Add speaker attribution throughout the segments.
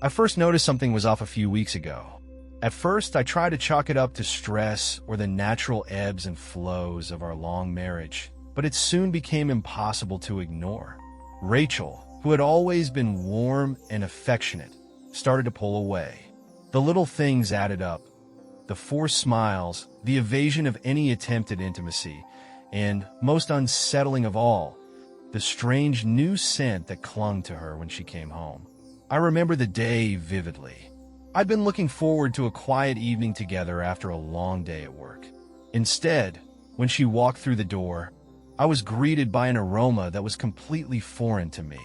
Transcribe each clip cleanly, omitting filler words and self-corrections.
Speaker 1: I first noticed something was off a few weeks ago. At first, I tried to chalk it up to stress or the natural ebbs and flows of our long marriage, but it soon became impossible to ignore. Rachel, who had always been warm and affectionate, started to pull away. The little things added up. The forced smiles, the evasion of any attempt at intimacy, and, most unsettling of all, the strange new scent that clung to her when she came home. I remember the day vividly. I'd been looking forward to a quiet evening together after a long day at work. Instead, when she walked through the door, I was greeted by an aroma that was completely foreign to me.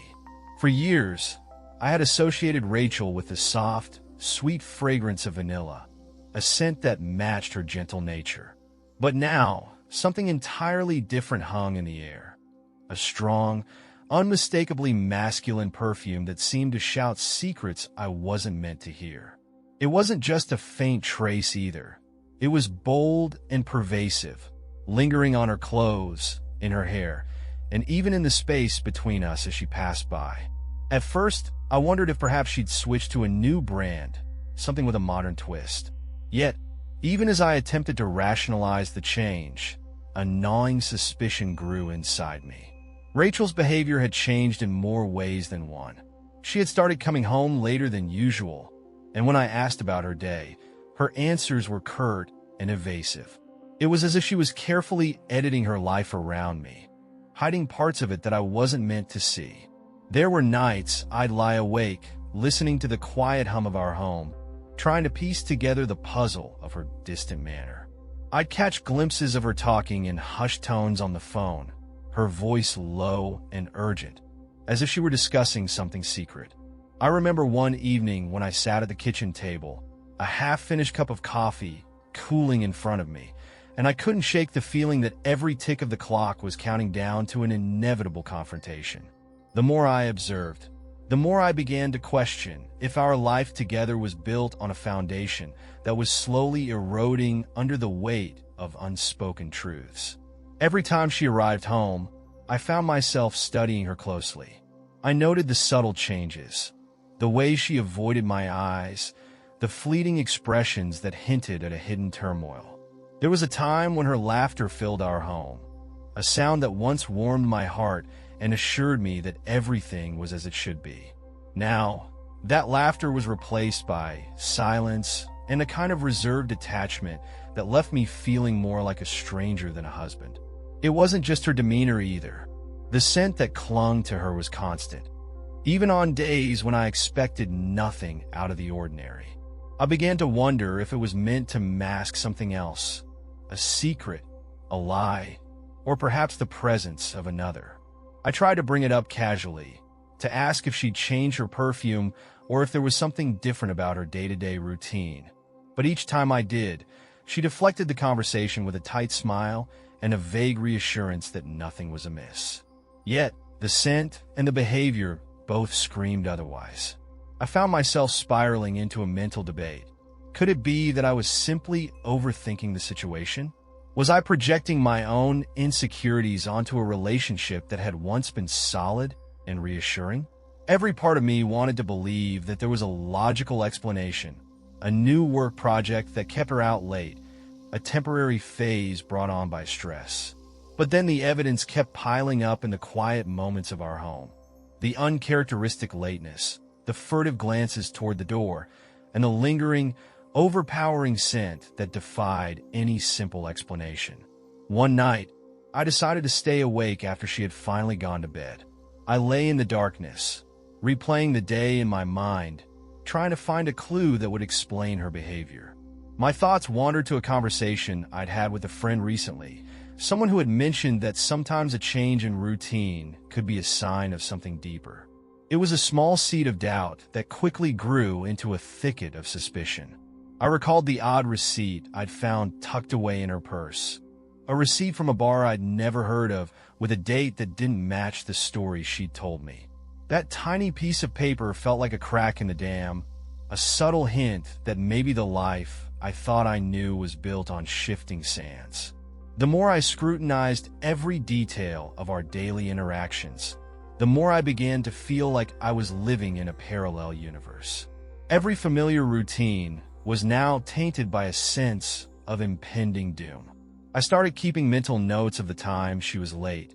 Speaker 1: For years, I had associated Rachel with the soft, sweet fragrance of vanilla, a scent that matched her gentle nature. But now, something entirely different hung in the air. A strong, unmistakably masculine perfume that seemed to shout secrets I wasn't meant to hear. It wasn't just a faint trace either. It was bold and pervasive, lingering on her clothes, in her hair, and even in the space between us as she passed by. At first, I wondered if perhaps she'd switched to a new brand, something with a modern twist. Yet, even as I attempted to rationalize the change, a gnawing suspicion grew inside me. Rachel's behavior had changed in more ways than one. She had started coming home later than usual, and when I asked about her day, her answers were curt and evasive. It was as if she was carefully editing her life around me, hiding parts of it that I wasn't meant to see. There were nights I'd lie awake, listening to the quiet hum of our home, trying to piece together the puzzle of her distant manner. I'd catch glimpses of her talking in hushed tones on the phone, her voice low and urgent, as if she were discussing something secret. I remember one evening when I sat at the kitchen table, a half-finished cup of coffee cooling in front of me, and I couldn't shake the feeling that every tick of the clock was counting down to an inevitable confrontation. The more I observed, the more I began to question if our life together was built on a foundation that was slowly eroding under the weight of unspoken truths. Every time she arrived home, I found myself studying her closely. I noted the subtle changes, the way she avoided my eyes, the fleeting expressions that hinted at a hidden turmoil. There was a time when her laughter filled our home, a sound that once warmed my heart and assured me that everything was as it should be. Now, that laughter was replaced by silence and a kind of reserved detachment that left me feeling more like a stranger than a husband. It wasn't just her demeanor either. The scent that clung to her was constant, even on days when I expected nothing out of the ordinary. I began to wonder if it was meant to mask something else, a secret, a lie, or perhaps the presence of another. I tried to bring it up casually, to ask if she'd changed her perfume or if there was something different about her day-to-day routine. But each time I did, she deflected the conversation with a tight smile and a vague reassurance that nothing was amiss. Yet, the scent and the behavior both screamed otherwise. I found myself spiraling into a mental debate. Could it be that I was simply overthinking the situation? Was I projecting my own insecurities onto a relationship that had once been solid and reassuring? Every part of me wanted to believe that there was a logical explanation, a new work project that kept her out late, a temporary phase brought on by stress. But then the evidence kept piling up in the quiet moments of our home. The uncharacteristic lateness, the furtive glances toward the door, and the lingering, overpowering scent that defied any simple explanation. One night, I decided to stay awake after she had finally gone to bed. I lay in the darkness, replaying the day in my mind, trying to find a clue that would explain her behavior. My thoughts wandered to a conversation I'd had with a friend recently, someone who had mentioned that sometimes a change in routine could be a sign of something deeper. It was a small seed of doubt that quickly grew into a thicket of suspicion. I recalled the odd receipt I'd found tucked away in her purse, a receipt from a bar I'd never heard of with a date that didn't match the story she'd told me. That tiny piece of paper felt like a crack in the dam, a subtle hint that maybe the life I thought I knew was built on shifting sands. The more I scrutinized every detail of our daily interactions, the more I began to feel like I was living in a parallel universe. Every familiar routine was now tainted by a sense of impending doom. I started keeping mental notes of the times she was late,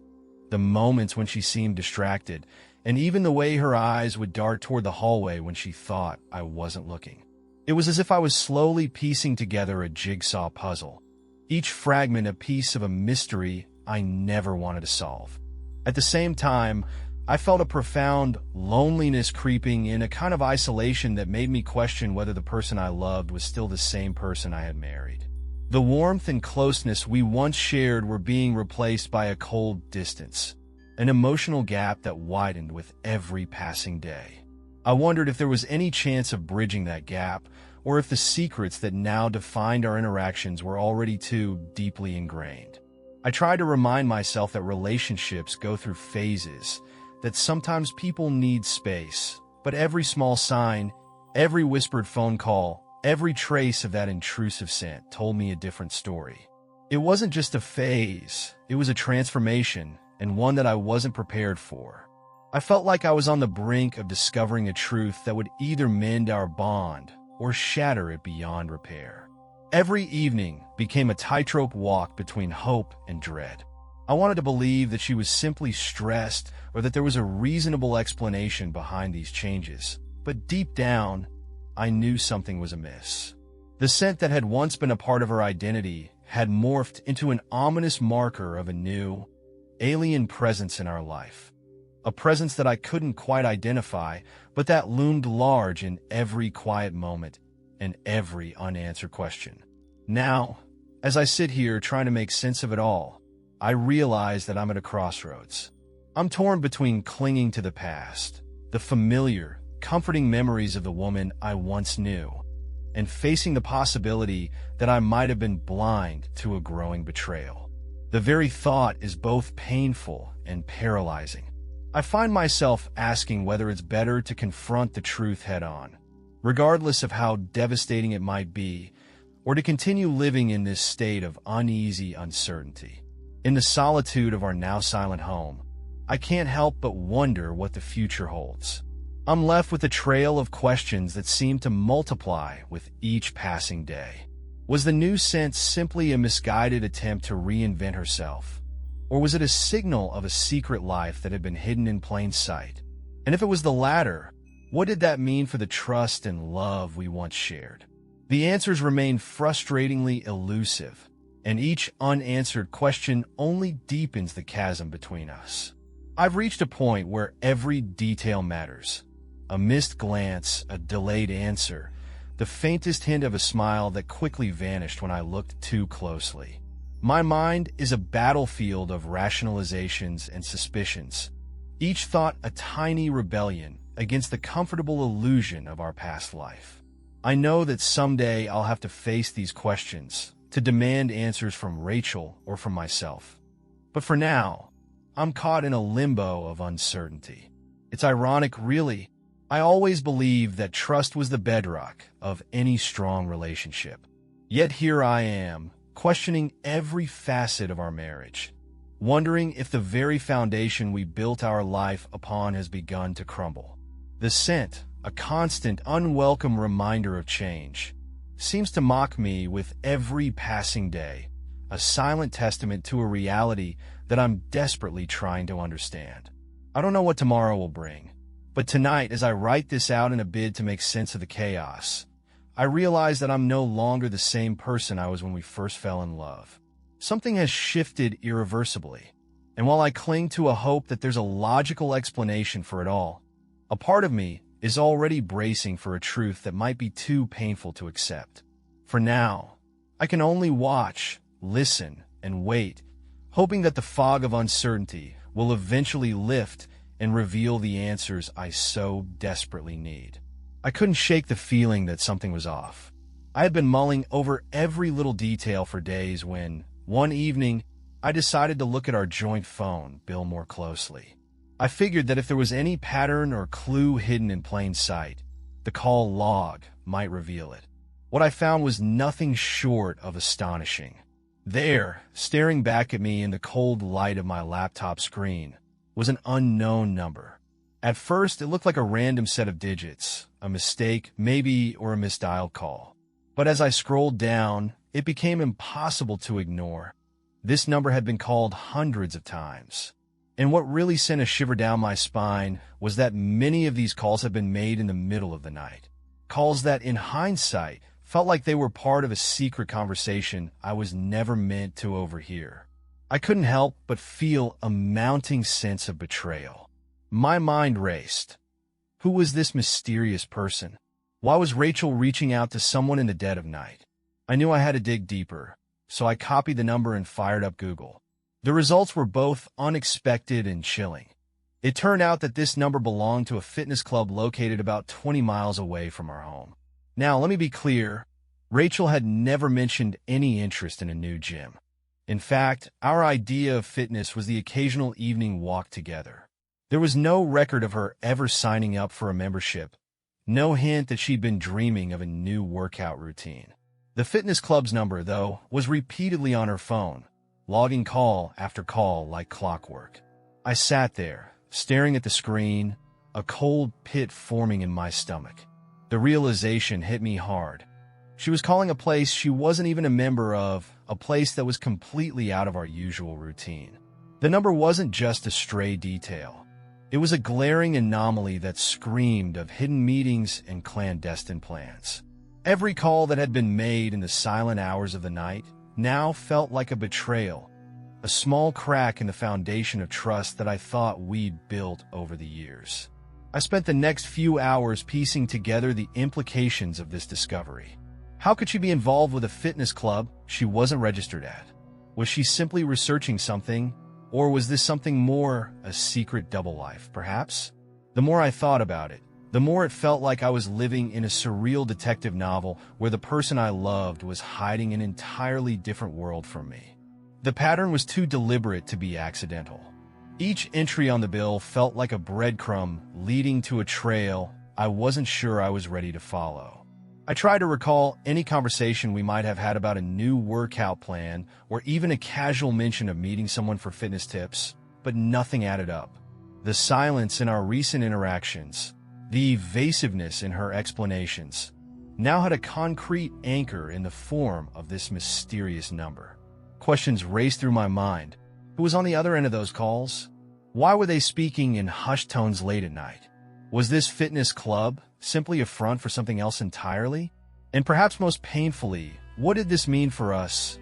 Speaker 1: the moments when she seemed distracted, and even the way her eyes would dart toward the hallway when she thought I wasn't looking. It was as if I was slowly piecing together a jigsaw puzzle, each fragment a piece of a mystery I never wanted to solve. At the same time, I felt a profound loneliness creeping in, a kind of isolation that made me question whether the person I loved was still the same person I had married. The warmth and closeness we once shared were being replaced by a cold distance, an emotional gap that widened with every passing day. I wondered if there was any chance of bridging that gap, or if the secrets that now defined our interactions were already too deeply ingrained. I tried to remind myself that relationships go through phases, that sometimes people need space, but every small sign, every whispered phone call, every trace of that intrusive scent told me a different story. It wasn't just a phase, it was a transformation, and one that I wasn't prepared for. I felt like I was on the brink of discovering a truth that would either mend our bond or shatter it beyond repair. Every evening became a tightrope walk between hope and dread. I wanted to believe that she was simply stressed or that there was a reasonable explanation behind these changes, but deep down, I knew something was amiss. The scent that had once been a part of her identity had morphed into an ominous marker of a new, alien presence in our life. A presence that I couldn't quite identify, but that loomed large in every quiet moment and every unanswered question. Now, as I sit here trying to make sense of it all, I realize that I'm at a crossroads. I'm torn between clinging to the past, the familiar, comforting memories of the woman I once knew, and facing the possibility that I might have been blind to a growing betrayal. The very thought is both painful and paralyzing. I find myself asking whether it's better to confront the truth head-on, regardless of how devastating it might be, or to continue living in this state of uneasy uncertainty. In the solitude of our now silent home, I can't help but wonder what the future holds. I'm left with a trail of questions that seem to multiply with each passing day. Was the new scent simply a misguided attempt to reinvent herself? Or was it a signal of a secret life that had been hidden in plain sight? And if it was the latter, what did that mean for the trust and love we once shared? The answers remain frustratingly elusive, and each unanswered question only deepens the chasm between us. I've reached a point where every detail matters. A missed glance, a delayed answer, the faintest hint of a smile that quickly vanished when I looked too closely. My mind is a battlefield of rationalizations and suspicions, each thought a tiny rebellion against the comfortable illusion of our past life. I know that someday I'll have to face these questions, to demand answers from Rachel or from myself. But for now, I'm caught in a limbo of uncertainty. It's ironic, really. I always believed that trust was the bedrock of any strong relationship. Yet here I am, questioning every facet of our marriage, wondering if the very foundation we built our life upon has begun to crumble. The scent, a constant, unwelcome reminder of change, seems to mock me with every passing day, a silent testament to a reality that I'm desperately trying to understand. I don't know what tomorrow will bring, but tonight, as I write this out in a bid to make sense of the chaos, I realize that I'm no longer the same person I was when we first fell in love. Something has shifted irreversibly, and while I cling to a hope that there's a logical explanation for it all, a part of me is already bracing for a truth that might be too painful to accept. For now, I can only watch, listen, and wait, hoping that the fog of uncertainty will eventually lift and reveal the answers I so desperately need. I couldn't shake the feeling that something was off. I had been mulling over every little detail for days when, one evening, I decided to look at our joint phone bill more closely. I figured that if there was any pattern or clue hidden in plain sight, the call log might reveal it. What I found was nothing short of astonishing. There, staring back at me in the cold light of my laptop screen, was an unknown number. At first, it looked like a random set of digits, a mistake, maybe, or a misdialed call. But as I scrolled down, it became impossible to ignore. This number had been called hundreds of times. And what really sent a shiver down my spine was that many of these calls had been made in the middle of the night. Calls that, in hindsight, felt like they were part of a secret conversation I was never meant to overhear. I couldn't help but feel a mounting sense of betrayal. My mind raced. Who was this mysterious person? Why was Rachel reaching out to someone in the dead of night? I knew I had to dig deeper, so I copied the number and fired up Google. The results were both unexpected and chilling. It turned out that this number belonged to a fitness club located about 20 miles away from our home. Now, let me be clear. Rachel had never mentioned any interest in a new gym. In fact, our idea of fitness was the occasional evening walk together. There was no record of her ever signing up for a membership, no hint that she'd been dreaming of a new workout routine. The fitness club's number, though, was repeatedly on her phone, logging call after call like clockwork. I sat there, staring at the screen, a cold pit forming in my stomach. The realization hit me hard. She was calling a place she wasn't even a member of, a place that was completely out of our usual routine. The number wasn't just a stray detail. It was a glaring anomaly that screamed of hidden meetings and clandestine plans. Every call that had been made in the silent hours of the night now felt like a betrayal, a small crack in the foundation of trust that I thought we'd built over the years. I spent the next few hours piecing together the implications of this discovery. How could she be involved with a fitness club she wasn't registered at? Was she simply researching something, or was this something more, a secret double life, perhaps? The more I thought about it, the more it felt like I was living in a surreal detective novel where the person I loved was hiding an entirely different world from me. The pattern was too deliberate to be accidental. Each entry on the bill felt like a breadcrumb leading to a trail I wasn't sure I was ready to follow. I tried to recall any conversation we might have had about a new workout plan or even a casual mention of meeting someone for fitness tips, but nothing added up. The silence in our recent interactions, the evasiveness in her explanations, now had a concrete anchor in the form of this mysterious number. Questions raced through my mind. Who was on the other end of those calls? Why were they speaking in hushed tones late at night? Was this fitness club simply a front for something else entirely? And perhaps most painfully, what did this mean for us?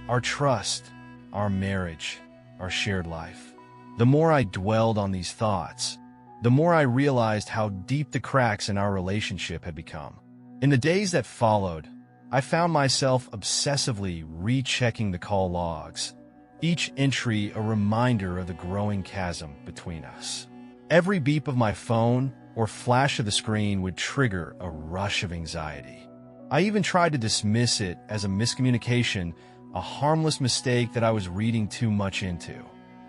Speaker 1: Our trust, our marriage, our shared life. The more I dwelled on these thoughts, the more I realized how deep the cracks in our relationship had become. In the days that followed, I found myself obsessively rechecking the call logs, each entry a reminder of the growing chasm between us. Every beep of my phone or flash of the screen would trigger a rush of anxiety. I even tried to dismiss it as a miscommunication, a harmless mistake that I was reading too much into.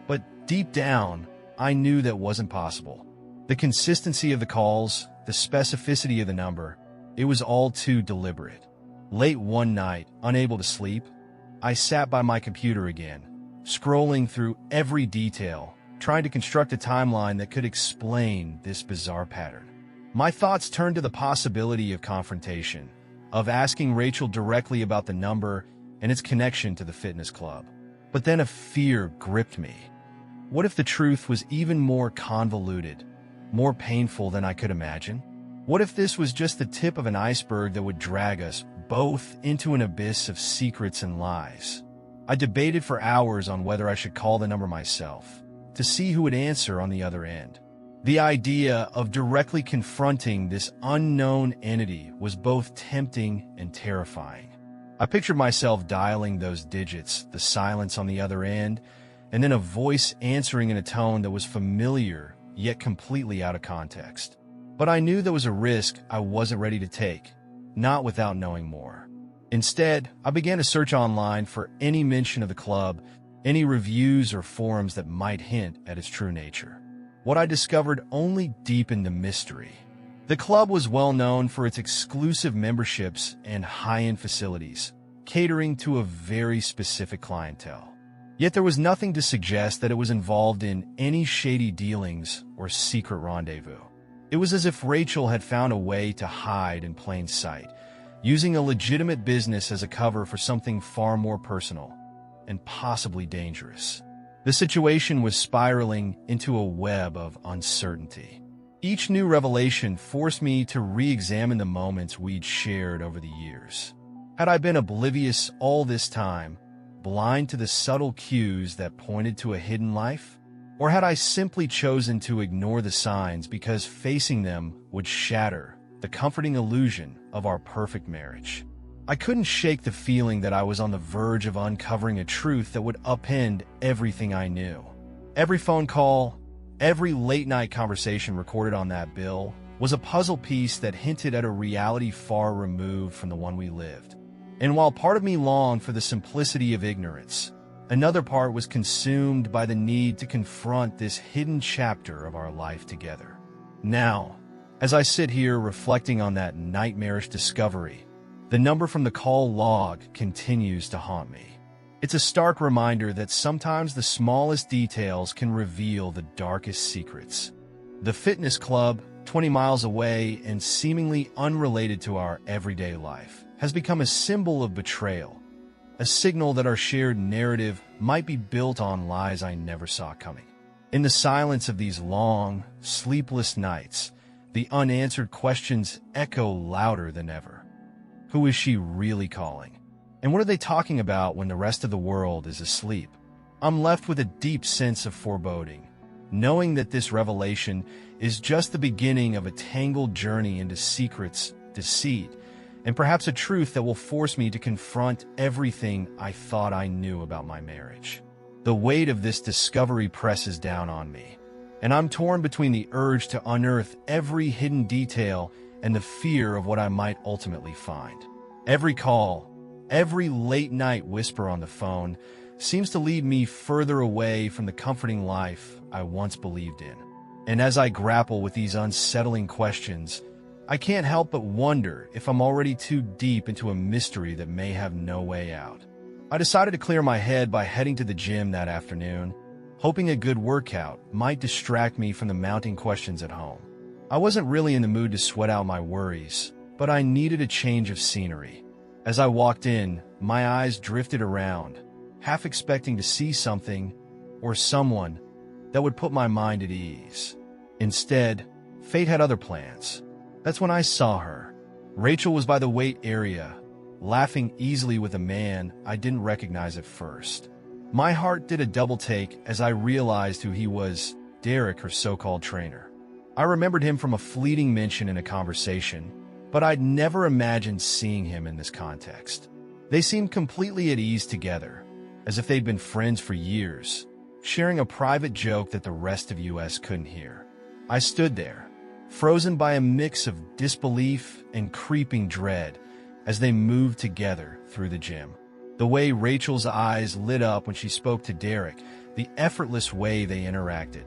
Speaker 1: But deep down, I knew that wasn't possible. The consistency of the calls, the specificity of the number, it was all too deliberate. Late one night, unable to sleep, I sat by my computer again, scrolling through every detail, trying to construct a timeline that could explain this bizarre pattern. My thoughts turned to the possibility of confrontation, of asking Rachel directly about the number and its connection to the fitness club. But then a fear gripped me. What if the truth was even more convoluted, more painful than I could imagine? What if this was just the tip of an iceberg that would drag us both into an abyss of secrets and lies? I debated for hours on whether I should call the number myself, to see who would answer on the other end. The idea of directly confronting this unknown entity was both tempting and terrifying. I pictured myself dialing those digits, the silence on the other end, and then a voice answering in a tone that was familiar, yet completely out of context. But I knew there was a risk I wasn't ready to take, not without knowing more. Instead, I began to search online for any mention of the club, any reviews or forums that might hint at its true nature. What I discovered only deepened the mystery. The club was well known for its exclusive memberships and high-end facilities, catering to a very specific clientele. Yet there was nothing to suggest that it was involved in any shady dealings or secret rendezvous. It was as if Rachel had found a way to hide in plain sight, using a legitimate business as a cover for something far more personal and possibly dangerous. The situation was spiraling into a web of uncertainty. Each new revelation forced me to re-examine the moments we'd shared over the years. Had I been oblivious all this time, blind to the subtle cues that pointed to a hidden life? Or had I simply chosen to ignore the signs because facing them would shatter the comforting illusion of our perfect marriage? I couldn't shake the feeling that I was on the verge of uncovering a truth that would upend everything I knew. Every phone call, every late-night conversation recorded on that bill was a puzzle piece that hinted at a reality far removed from the one we lived. And while part of me longed for the simplicity of ignorance, another part was consumed by the need to confront this hidden chapter of our life together. Now, as I sit here reflecting on that nightmarish discovery, the number from the call log continues to haunt me. It's a stark reminder that sometimes the smallest details can reveal the darkest secrets. The fitness club, 20 miles away and seemingly unrelated to our everyday life, has become a symbol of betrayal, a signal that our shared narrative might be built on lies I never saw coming. In the silence of these long, sleepless nights, the unanswered questions echo louder than ever. Who is she really calling? And what are they talking about when the rest of the world is asleep? I'm left with a deep sense of foreboding, knowing that this revelation is just the beginning of a tangled journey into secrets, deceit, and perhaps a truth that will force me to confront everything I thought I knew about my marriage. The weight of this discovery presses down on me, and I'm torn between the urge to unearth every hidden detail and the fear of what I might ultimately find. Every call, every late-night whisper on the phone seems to lead me further away from the comforting life I once believed in. And as I grapple with these unsettling questions, I can't help but wonder if I'm already too deep into a mystery that may have no way out. I decided to clear my head by heading to the gym that afternoon, hoping a good workout might distract me from the mounting questions at home. I wasn't really in the mood to sweat out my worries, but I needed a change of scenery. As I walked in, my eyes drifted around, half expecting to see something or someone that would put my mind at ease. Instead, fate had other plans. That's when I saw her. Rachel was by the weight area, laughing easily with a man I didn't recognize at first. My heart did a double take as I realized who he was, Derek, her so-called trainer. I remembered him from a fleeting mention in a conversation, but I'd never imagined seeing him in this context. They seemed completely at ease together, as if they'd been friends for years, sharing a private joke that the rest of US couldn't hear. I stood there, frozen by a mix of disbelief and creeping dread as they moved together through the gym. The way Rachel's eyes lit up when she spoke to Derek, the effortless way they interacted.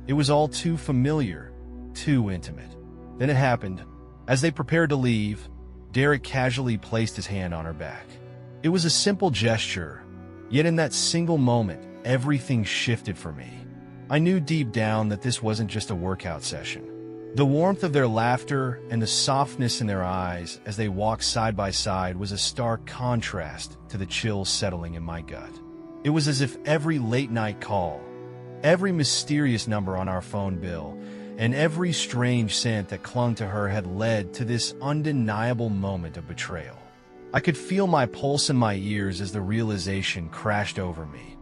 Speaker 1: It was all too familiar, too intimate. Then it happened. As they prepared to leave, Derek casually placed his hand on her back. It was a simple gesture, yet in that single moment, everything shifted for me. I knew deep down that this wasn't just a workout session. The warmth of their laughter and the softness in their eyes as they walked side by side was a stark contrast to the chills settling in my gut. It was as if every late-night call, every mysterious number on our phone bill, and every strange scent that clung to her had led to this undeniable moment of betrayal. I could feel my pulse in my ears as the realization crashed over me.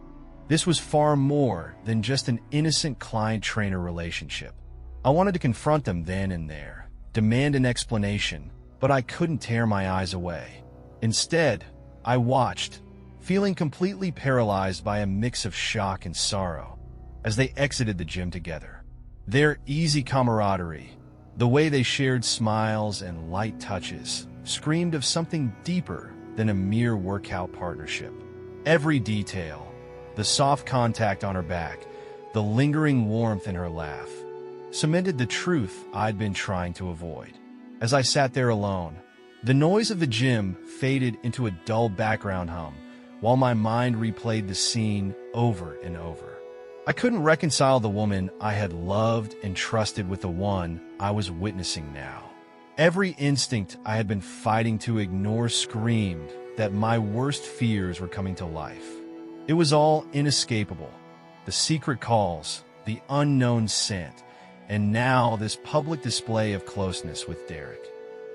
Speaker 1: This was far more than just an innocent client-trainer relationship. I wanted to confront them then and there, demand an explanation, but I couldn't tear my eyes away. Instead, I watched, feeling completely paralyzed by a mix of shock and sorrow, as they exited the gym together. Their easy camaraderie, the way they shared smiles and light touches, screamed of something deeper than a mere workout partnership. Every detail, the soft contact on her back, the lingering warmth in her laugh, cemented the truth I'd been trying to avoid. As I sat there alone, the noise of the gym faded into a dull background hum, while my mind replayed the scene over and over. I couldn't reconcile the woman I had loved and trusted with the one I was witnessing now. Every instinct I had been fighting to ignore screamed that my worst fears were coming to life. It was all inescapable. The secret calls, the unknown scent, and now this public display of closeness with Derek.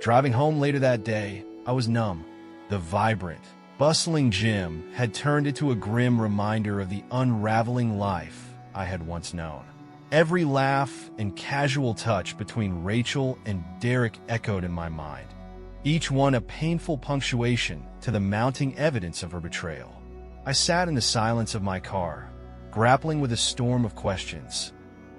Speaker 1: Driving home later that day, I was numb. The vibrant, bustling gym had turned into a grim reminder of the unraveling life I had once known. Every laugh and casual touch between Rachel and Derek echoed in my mind, each one a painful punctuation to the mounting evidence of her betrayal. I sat in the silence of my car, grappling with a storm of questions.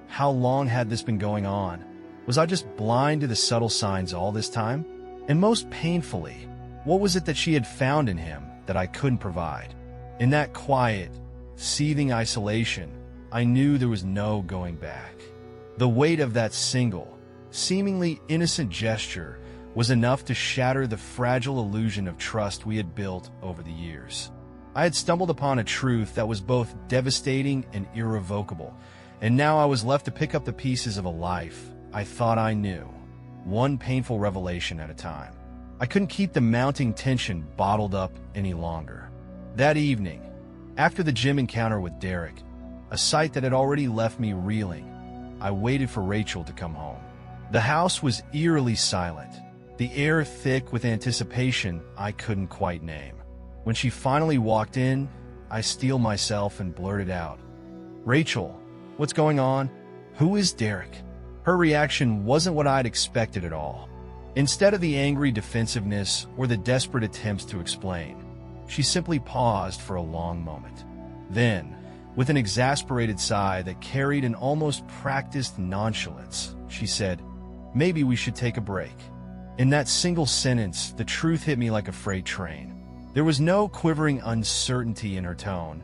Speaker 1: How long had this been going on? Was I just blind to the subtle signs all this time? And most painfully, what was it that she had found in him that I couldn't provide? In that quiet, seething isolation, I knew there was no going back. The weight of that single, seemingly innocent gesture was enough to shatter the fragile illusion of trust we had built over the years. I had stumbled upon a truth that was both devastating and irrevocable, and now I was left to pick up the pieces of a life I thought I knew, one painful revelation at a time. I couldn't keep the mounting tension bottled up any longer. That evening, after the gym encounter with Derek, a sight that had already left me reeling, I waited for Rachel to come home. The house was eerily silent, the air thick with anticipation I couldn't quite name. When she finally walked in, I steeled myself and blurted out, "Rachel, what's going on? Who is Derek?" Her reaction wasn't what I'd expected at all. Instead of the angry defensiveness or the desperate attempts to explain, she simply paused for a long moment. Then, with an exasperated sigh that carried an almost practiced nonchalance, she said, "Maybe we should take a break." In that single sentence, the truth hit me like a freight train. There was no quivering uncertainty in her tone,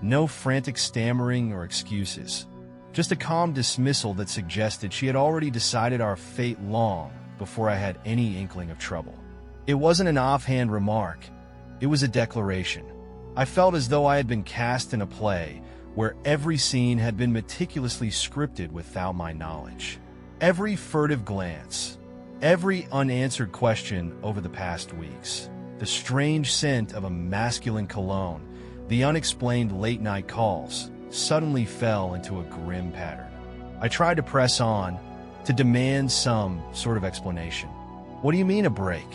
Speaker 1: no frantic stammering or excuses, just a calm dismissal that suggested she had already decided our fate long before I had any inkling of trouble. It wasn't an offhand remark, it was a declaration. I felt as though I had been cast in a play where every scene had been meticulously scripted without my knowledge. Every furtive glance, every unanswered question over the past weeks, the strange scent of a masculine cologne, the unexplained late-night calls, suddenly fell into a grim pattern. I tried to press on, to demand some sort of explanation. "What do you mean a break?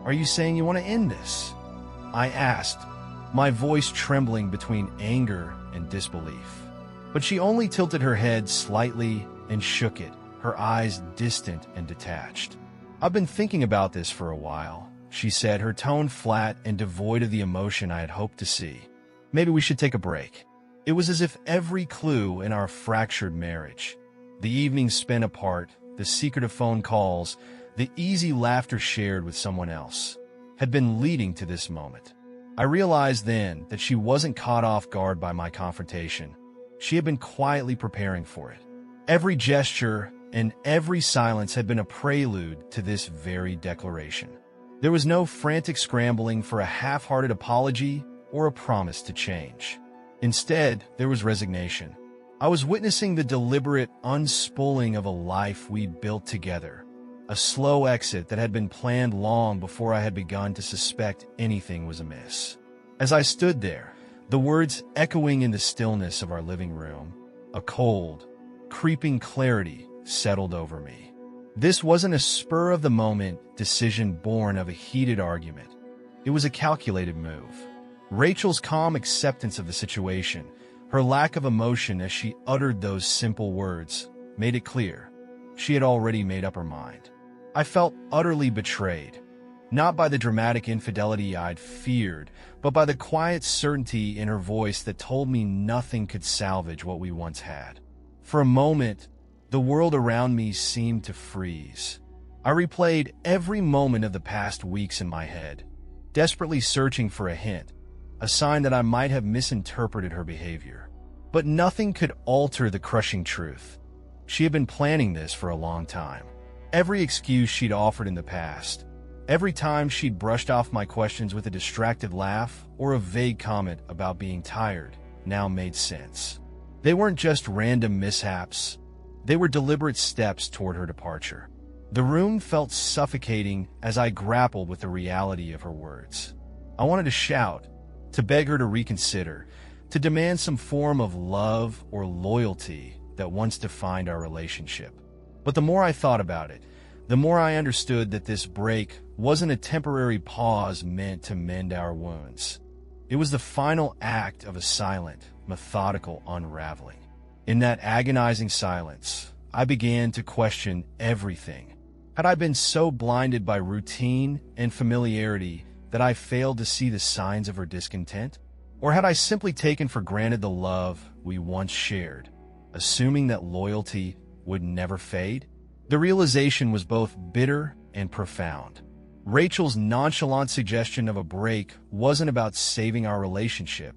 Speaker 1: Are you saying you want to end this?" I asked, my voice trembling between anger and disbelief. But she only tilted her head slightly and shook it, her eyes distant and detached. "I've been thinking about this for a while," she said, her tone flat and devoid of the emotion I had hoped to see. "Maybe we should take a break." It was as if every clue in our fractured marriage, the evenings spent apart, the secretive phone calls, the easy laughter shared with someone else, had been leading to this moment. I realized then that she wasn't caught off guard by my confrontation. She had been quietly preparing for it. Every gesture and every silence had been a prelude to this very declaration. There was no frantic scrambling for a half-hearted apology or a promise to change. Instead, there was resignation. I was witnessing the deliberate unspooling of a life we'd built together, a slow exit that had been planned long before I had begun to suspect anything was amiss. As I stood there, the words echoing in the stillness of our living room, a cold, creeping clarity settled over me. This wasn't a spur-of-the-moment decision born of a heated argument. It was a calculated move. Rachel's calm acceptance of the situation, her lack of emotion as she uttered those simple words, made it clear she had already made up her mind. I felt utterly betrayed, not by the dramatic infidelity I'd feared, but by the quiet certainty in her voice that told me nothing could salvage what we once had. For a moment, the world around me seemed to freeze. I replayed every moment of the past weeks in my head, desperately searching for a hint, a sign that I might have misinterpreted her behavior. But nothing could alter the crushing truth. She had been planning this for a long time. Every excuse she'd offered in the past, Every time she'd brushed off my questions with a distracted laugh or a vague comment about being tired now made sense. They weren't just random mishaps. They were deliberate steps toward her departure. The room felt suffocating as I grappled with the reality of her words. I wanted to shout, to beg her to reconsider, to demand some form of love or loyalty that once defined our relationship. But the more I thought about it, the more I understood that this break wasn't a temporary pause meant to mend our wounds. It was the final act of a silent, methodical unraveling. In that agonizing silence, I began to question everything. Had I been so blinded by routine and familiarity that I failed to see the signs of her discontent? Or had I simply taken for granted the love we once shared, assuming that loyalty would never fade? The realization was both bitter and profound. Rachel's nonchalant suggestion of a break wasn't about saving our relationship.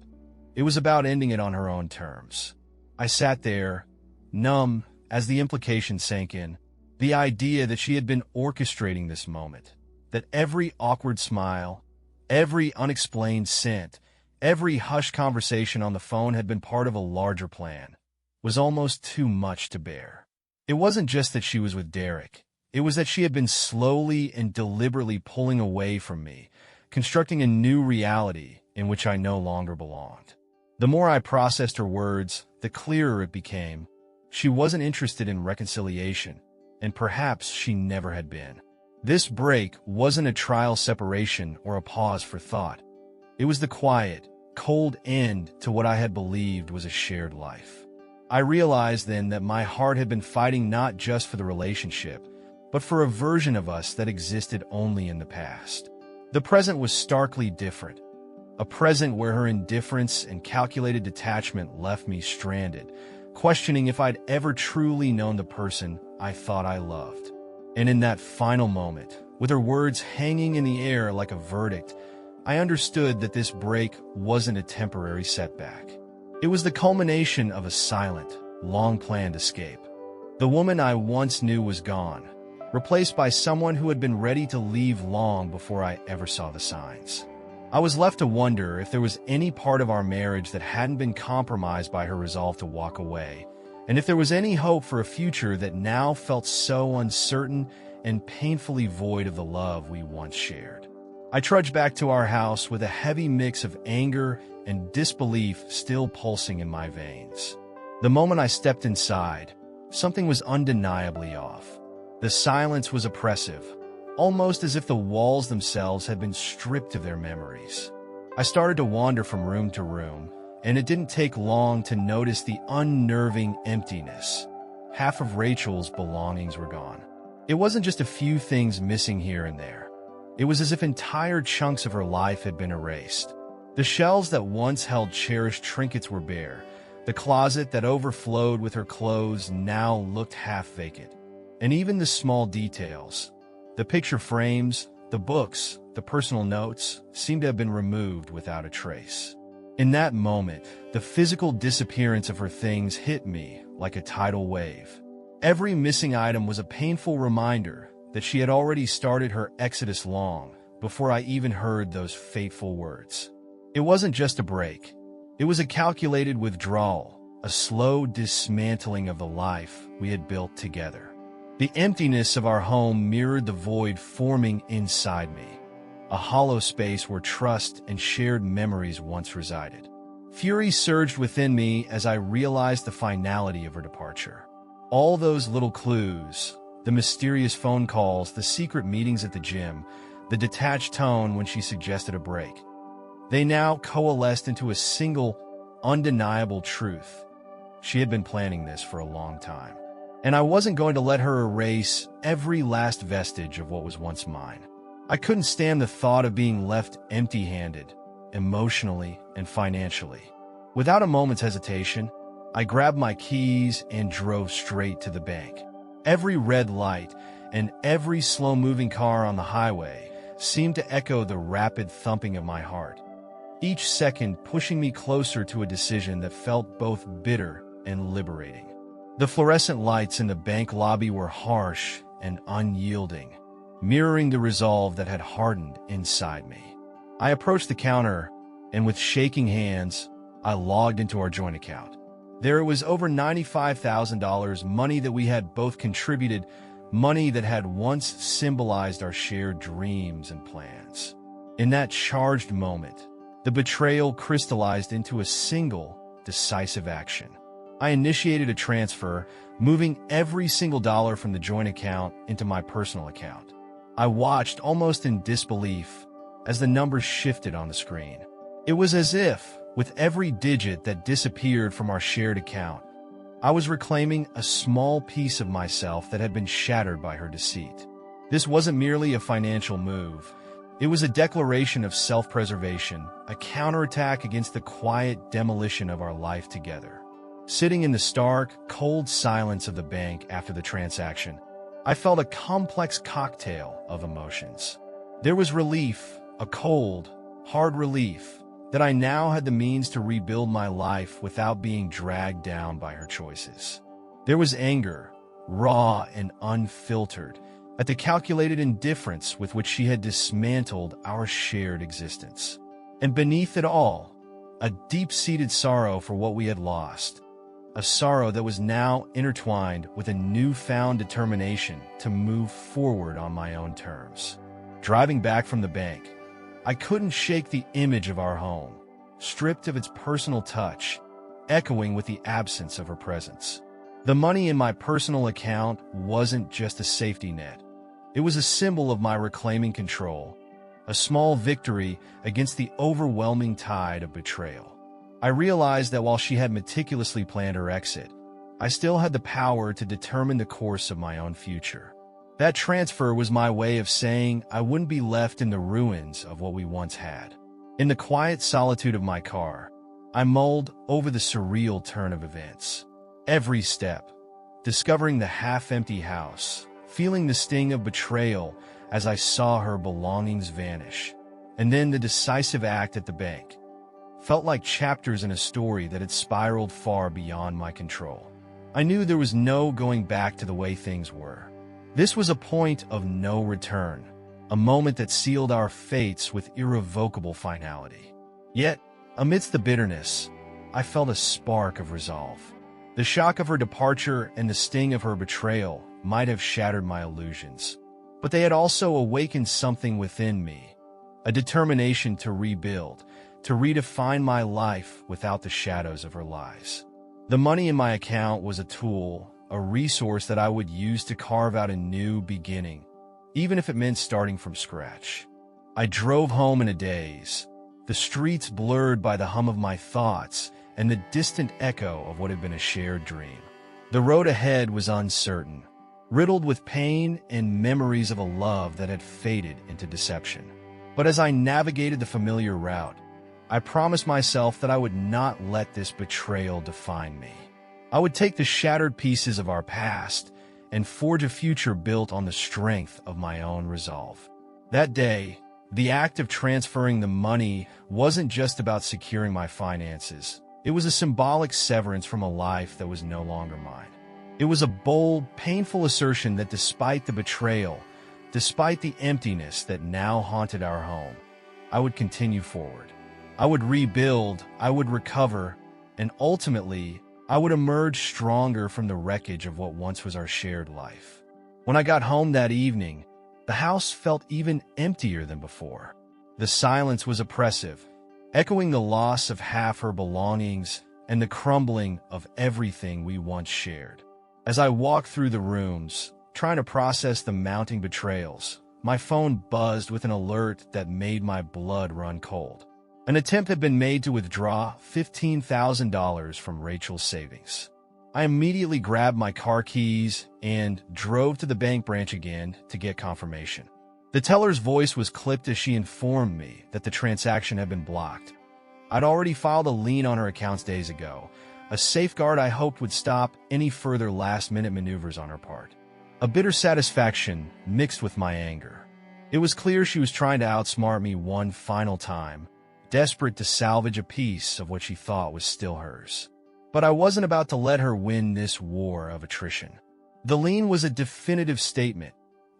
Speaker 1: It was about ending it on her own terms. I sat there, numb, as the implication sank in. The idea that she had been orchestrating this moment, that every awkward smile, every unexplained scent, every hushed conversation on the phone had been part of a larger plan, was almost too much to bear. It wasn't just that she was with Derek. It was that she had been slowly and deliberately pulling away from me, constructing a new reality in which I no longer belonged. The more I processed her words, the clearer it became. She wasn't interested in reconciliation, and perhaps she never had been. This break wasn't a trial separation or a pause for thought. It was the quiet, cold end to what I had believed was a shared life. I realized then that my heart had been fighting not just for the relationship, but for a version of us that existed only in the past. The present was starkly different. A present where her indifference and calculated detachment left me stranded, questioning if I'd ever truly known the person I thought I loved. And in that final moment, with her words hanging in the air like a verdict, I understood that this break wasn't a temporary setback. It was the culmination of a silent, long-planned escape. The woman I once knew was gone, replaced by someone who had been ready to leave long before I ever saw the signs. I was left to wonder if there was any part of our marriage that hadn't been compromised by her resolve to walk away, and if there was any hope for a future that now felt so uncertain and painfully void of the love we once shared. I trudged back to our house with a heavy mix of anger and disbelief still pulsing in my veins. The moment I stepped inside, something was undeniably off. The silence was oppressive, almost as if the walls themselves had been stripped of their memories. I started to wander from room to room, and it didn't take long to notice the unnerving emptiness. Half of Rachel's belongings were gone. It wasn't just a few things missing here and there. It was as if entire chunks of her life had been erased. The shelves that once held cherished trinkets were bare. The closet that overflowed with her clothes now looked half vacant. And even the small details, the picture frames, the books, the personal notes, seemed to have been removed without a trace. In that moment, the physical disappearance of her things hit me like a tidal wave. Every missing item was a painful reminder that she had already started her exodus long before I even heard those fateful words. It wasn't just a break. It was a calculated withdrawal, a slow dismantling of the life we had built together. The emptiness of our home mirrored the void forming inside me, a hollow space where trust and shared memories once resided. Fury surged within me as I realized the finality of her departure. All those little clues, the mysterious phone calls, the secret meetings at the gym, the detached tone when she suggested a break, they now coalesced into a single, undeniable truth. She had been planning this for a long time. And I wasn't going to let her erase every last vestige of what was once mine. I couldn't stand the thought of being left empty-handed, emotionally and financially. Without a moment's hesitation, I grabbed my keys and drove straight to the bank. Every red light and every slow-moving car on the highway seemed to echo the rapid thumping of my heart, each second pushing me closer to a decision that felt both bitter and liberating. The fluorescent lights in the bank lobby were harsh and unyielding, mirroring the resolve that had hardened inside me. I approached the counter, and with shaking hands, I logged into our joint account. There was over $95,000, money that we had both contributed, money that had once symbolized our shared dreams and plans. In that charged moment, the betrayal crystallized into a single, decisive action. I initiated a transfer, moving every single dollar from the joint account into my personal account. I watched almost in disbelief as the numbers shifted on the screen. It was as if, with every digit that disappeared from our shared account, I was reclaiming a small piece of myself that had been shattered by her deceit. This wasn't merely a financial move. It was a declaration of self-preservation, a counterattack against the quiet demolition of our life together. Sitting in the stark, cold silence of the bank after the transaction, I felt a complex cocktail of emotions. There was relief, a cold, hard relief, that I now had the means to rebuild my life without being dragged down by her choices. There was anger, raw and unfiltered, at the calculated indifference with which she had dismantled our shared existence. And beneath it all, a deep-seated sorrow for what we had lost, a sorrow that was now intertwined with a newfound determination to move forward on my own terms. Driving back from the bank, I couldn't shake the image of our home, stripped of its personal touch, echoing with the absence of her presence. The money in my personal account wasn't just a safety net. It was a symbol of my reclaiming control, a small victory against the overwhelming tide of betrayal. I realized that while she had meticulously planned her exit, I still had the power to determine the course of my own future. That transfer was my way of saying I wouldn't be left in the ruins of what we once had. In the quiet solitude of my car, I mulled over the surreal turn of events. Every step, discovering the half-empty house, feeling the sting of betrayal as I saw her belongings vanish, and then the decisive act at the bank, felt like chapters in a story that had spiraled far beyond my control. I knew there was no going back to the way things were. This was a point of no return, a moment that sealed our fates with irrevocable finality. Yet, amidst the bitterness, I felt a spark of resolve. The shock of her departure and the sting of her betrayal might have shattered my illusions, but they had also awakened something within me, a determination to rebuild, to redefine my life without the shadows of her lies. The money in my account was a tool, a resource that I would use to carve out a new beginning, even if it meant starting from scratch. I drove home in a daze, the streets blurred by the hum of my thoughts and the distant echo of what had been a shared dream. The road ahead was uncertain, riddled with pain and memories of a love that had faded into deception. But as I navigated the familiar route, I promised myself that I would not let this betrayal define me. I would take the shattered pieces of our past and forge a future built on the strength of my own resolve. That day, the act of transferring the money wasn't just about securing my finances. It was a symbolic severance from a life that was no longer mine. It was a bold, painful assertion that despite the betrayal, despite the emptiness that now haunted our home, I would continue forward. I would rebuild, I would recover, and ultimately, I would emerge stronger from the wreckage of what once was our shared life. When I got home that evening, the house felt even emptier than before. The silence was oppressive, echoing the loss of half her belongings and the crumbling of everything we once shared. As I walked through the rooms, trying to process the mounting betrayals, my phone buzzed with an alert that made my blood run cold. An attempt had been made to withdraw $15,000 from Rachel's savings. I immediately grabbed my car keys and drove to the bank branch again to get confirmation. The teller's voice was clipped as she informed me that the transaction had been blocked. I'd already filed a lien on her accounts days ago, a safeguard I hoped would stop any further last-minute maneuvers on her part. A bitter satisfaction mixed with my anger. It was clear she was trying to outsmart me one final time, desperate to salvage a piece of what she thought was still hers. But I wasn't about to let her win this war of attrition. The lien was a definitive statement,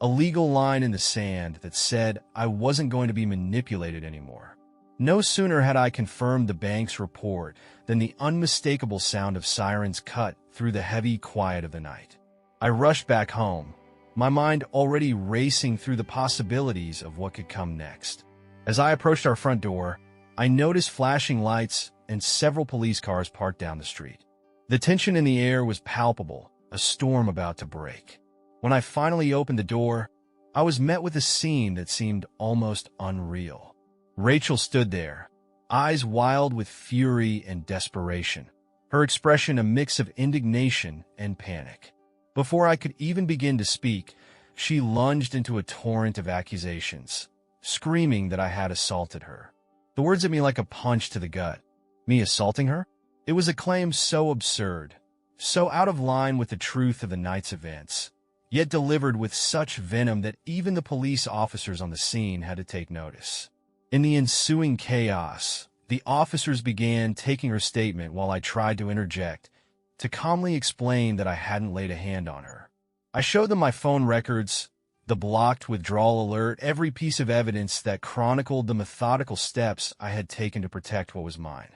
Speaker 1: a legal line in the sand that said I wasn't going to be manipulated anymore. No sooner had I confirmed the bank's report than the unmistakable sound of sirens cut through the heavy quiet of the night. I rushed back home, my mind already racing through the possibilities of what could come next. As I approached our front door, I noticed flashing lights and several police cars parked down the street. The tension in the air was palpable, a storm about to break. When I finally opened the door, I was met with a scene that seemed almost unreal. Rachel stood there, eyes wild with fury and desperation, her expression a mix of indignation and panic. Before I could even begin to speak, she lunged into a torrent of accusations, screaming that I had assaulted her. The words hit me like a punch to the gut. Me assaulting her? It was a claim so absurd, so out of line with the truth of the night's events, yet delivered with such venom that even the police officers on the scene had to take notice. In the ensuing chaos, the officers began taking her statement while I tried to interject, to calmly explain that I hadn't laid a hand on her. I showed them my phone records, the blocked withdrawal alert, every piece of evidence that chronicled the methodical steps I had taken to protect what was mine.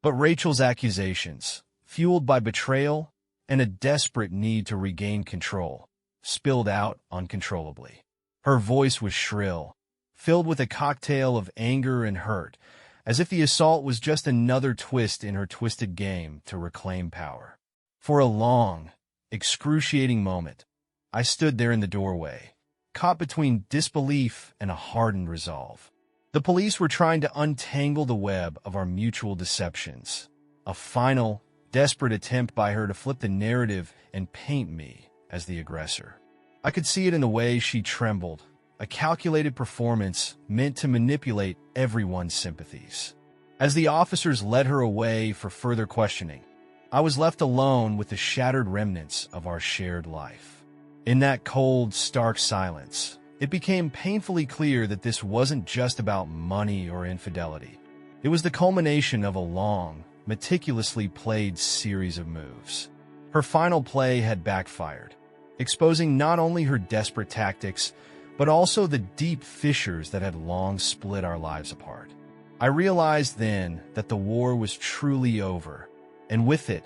Speaker 1: But Rachel's accusations, fueled by betrayal and a desperate need to regain control, spilled out uncontrollably. Her voice was shrill, filled with a cocktail of anger and hurt, as if the assault was just another twist in her twisted game to reclaim power. For a long, excruciating moment, I stood there in the doorway, caught between disbelief and a hardened resolve. The police were trying to untangle the web of our mutual deceptions, a final, desperate attempt by her to flip the narrative and paint me as the aggressor. I could see it in the way she trembled, a calculated performance meant to manipulate everyone's sympathies. As the officers led her away for further questioning, I was left alone with the shattered remnants of our shared life. In that cold, stark silence, it became painfully clear that this wasn't just about money or infidelity. It was the culmination of a long, meticulously played series of moves. Her final play had backfired, exposing not only her desperate tactics, but also the deep fissures that had long split our lives apart. I realized then that the war was truly over, and with it,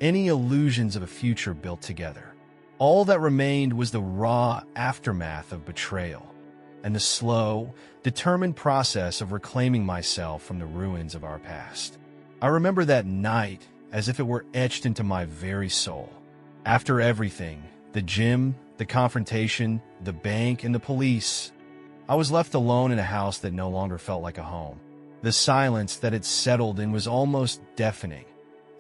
Speaker 1: any illusions of a future built together. All that remained was the raw aftermath of betrayal, and the slow, determined process of reclaiming myself from the ruins of our past. I remember that night as if it were etched into my very soul. After everything, the gym, the confrontation, the bank, and the police, I was left alone in a house that no longer felt like a home. The silence that had settled in was almost deafening,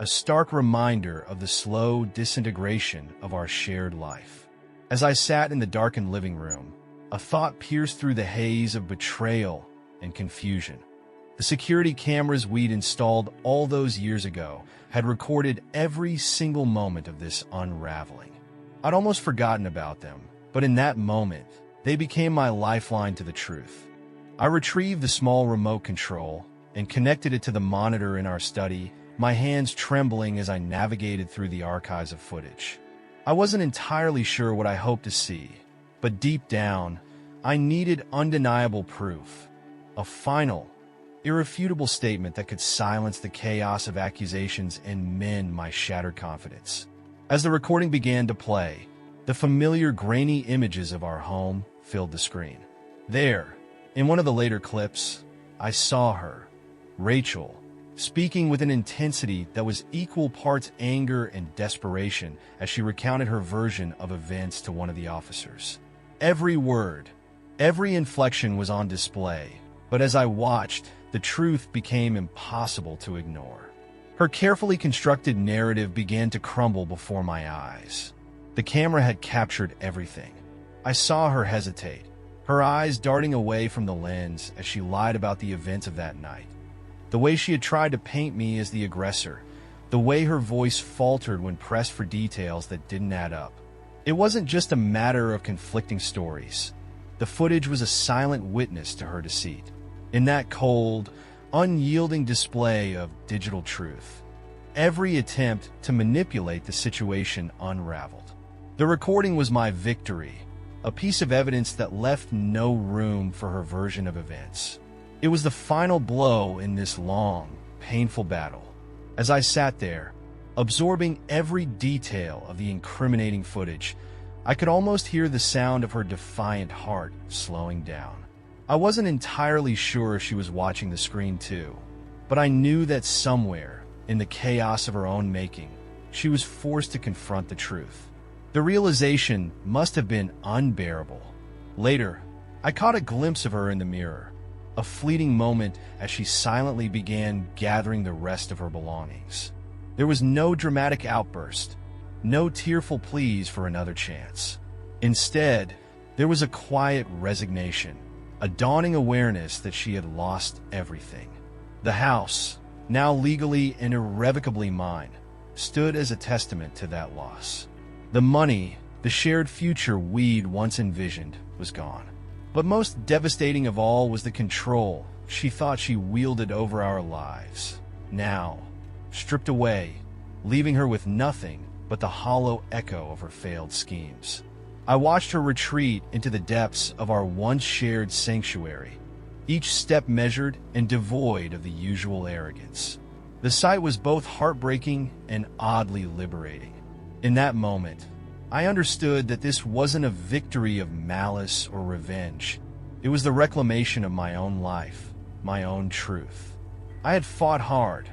Speaker 1: a stark reminder of the slow disintegration of our shared life. As I sat in the darkened living room, a thought pierced through the haze of betrayal and confusion. The security cameras we'd installed all those years ago had recorded every single moment of this unraveling. I'd almost forgotten about them, but in that moment, they became my lifeline to the truth. I retrieved the small remote control and connected it to the monitor in our study, my hands trembling as I navigated through the archives of footage. I wasn't entirely sure what I hoped to see, but deep down, I needed undeniable proof, a final, irrefutable statement that could silence the chaos of accusations and mend my shattered confidence. As the recording began to play, the familiar grainy images of our home filled the screen. There, in one of the later clips, I saw her, Rachel, speaking with an intensity that was equal parts anger and desperation as she recounted her version of events to one of the officers. Every word, every inflection was on display, but as I watched, the truth became impossible to ignore. Her carefully constructed narrative began to crumble before my eyes. The camera had captured everything. I saw her hesitate, her eyes darting away from the lens as she lied about the events of that night. The way she had tried to paint me as the aggressor, the way her voice faltered when pressed for details that didn't add up. It wasn't just a matter of conflicting stories. The footage was a silent witness to her deceit. In that cold, unyielding display of digital truth, every attempt to manipulate the situation unraveled. The recording was my victory, a piece of evidence that left no room for her version of events. It was the final blow in this long, painful battle. As I sat there, absorbing every detail of the incriminating footage, I could almost hear the sound of her defiant heart slowing down. I wasn't entirely sure if she was watching the screen too, but I knew that somewhere, in the chaos of her own making, she was forced to confront the truth. The realization must have been unbearable. Later, I caught a glimpse of her in the mirror, a fleeting moment as she silently began gathering the rest of her belongings. There was no dramatic outburst, no tearful pleas for another chance. Instead, there was a quiet resignation, a dawning awareness that she had lost everything. The house, now legally and irrevocably mine, stood as a testament to that loss. The money, the shared future we'd once envisioned, was gone. But most devastating of all was the control she thought she wielded over our lives. Now, stripped away, leaving her with nothing but the hollow echo of her failed schemes. I watched her retreat into the depths of our once shared sanctuary, each step measured and devoid of the usual arrogance. The sight was both heartbreaking and oddly liberating. In that moment, I understood that this wasn't a victory of malice or revenge. It was the reclamation of my own life, my own truth. I had fought hard,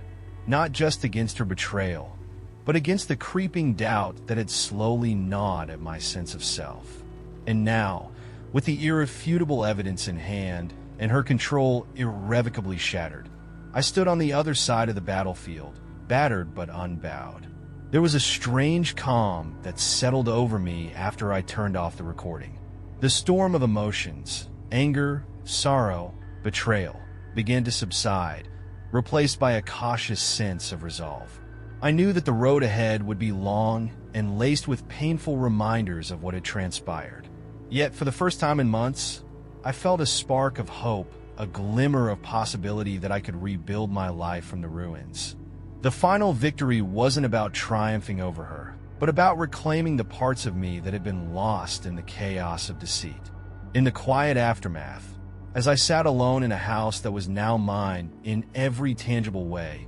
Speaker 1: not just against her betrayal, but against the creeping doubt that had slowly gnawed at my sense of self. And now, with the irrefutable evidence in hand and her control irrevocably shattered, I stood on the other side of the battlefield, battered but unbowed. There was a strange calm that settled over me after I turned off the recording. The storm of emotions, anger, sorrow, betrayal, began to subside, replaced by a cautious sense of resolve. I knew that the road ahead would be long and laced with painful reminders of what had transpired. Yet, for the first time in months, I felt a spark of hope, a glimmer of possibility that I could rebuild my life from the ruins. The final victory wasn't about triumphing over her, but about reclaiming the parts of me that had been lost in the chaos of deceit. In the quiet aftermath, as I sat alone in a house that was now mine in every tangible way,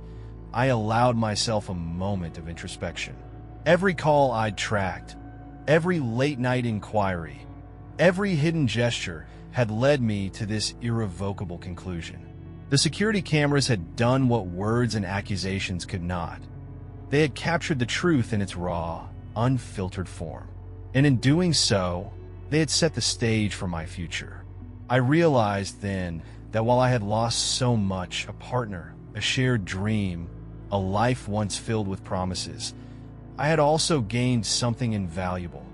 Speaker 1: I allowed myself a moment of introspection. Every call I'd tracked, every late-night inquiry, every hidden gesture had led me to this irrevocable conclusion. The security cameras had done what words and accusations could not. They had captured the truth in its raw, unfiltered form. And in doing so, they had set the stage for my future. I realized then that while I had lost so much, a partner, a shared dream, a life once filled with promises, I had also gained something invaluable: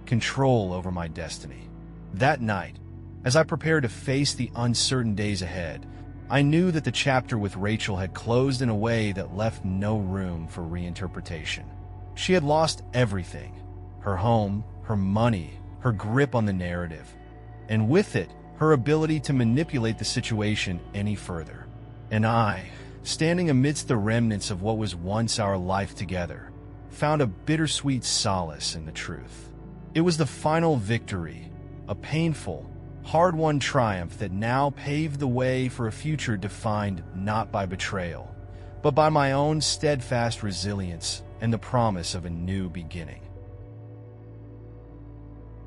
Speaker 1: control over my destiny. That night, as I prepared to face the uncertain days ahead, I knew that the chapter with Rachel had closed in a way that left no room for reinterpretation. She had lost everything: her home, her money, her grip on the narrative, and with it, her ability to manipulate the situation any further. And I, standing amidst the remnants of what was once our life together, found a bittersweet solace in the truth. It was the final victory, a painful, hard-won triumph that now paved the way for a future defined not by betrayal, but by my own steadfast resilience and the promise of a new beginning.